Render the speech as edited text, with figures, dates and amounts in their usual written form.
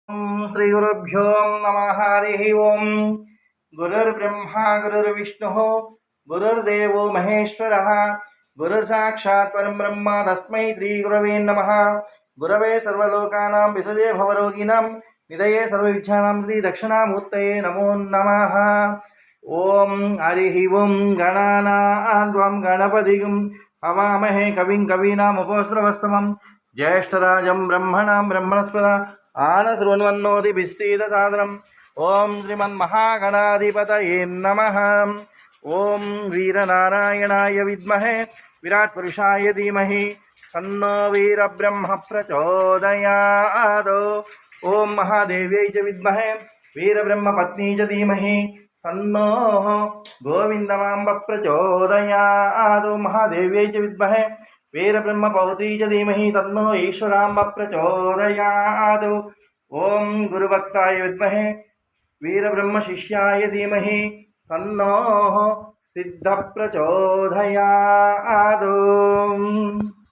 श्री गुरुभ्यो नमः हरि ओम गुरुर्ब्रह्मा गुरुर्विष्णुः गुरुर्देवो महेश्वरः गुरुसाक्षात् परं ब्रह्म तस्मै श्री गुरवे नमः। गुरवे सर्वलोकानां विसजे भवरोगिणां निधये सर्वविद्यानां श्री दक्षिणामूर्तये नमो नमः। ओम हरि ओम गणानां गणपतिं हवामहे कविं कवीनामुपस्रवस्तमं ज्येष्ठराजं ब्रह्मणां ब्रह्मणस्पदा आनशृण्वन्नोतिभिस्तीतसादरम्। ओम श्रीमन्महागणाधिपतये नमः। ओम वीरनारायणाय विद्महे विराट्पुरुषाय धीमहि तन्नो वीरब्रह्म प्रचोदयात्। ओम महादेव्यै च विद्महे वीरब्रह्मपत्नी च धीमहि तन्नो गोविन्दमाम्ब प्रचोदयात्। महादेव्यै च विद्महे वीरब्रह्मपौत्री च धीमहि तन्नो ईश्वराम्ब प्रचोदयात्। ओम गुरुभक्ताय विद्महे वीरब्रह्मशिष्याय धीमहि तन्नो सिद्ध प्रचोदयात्।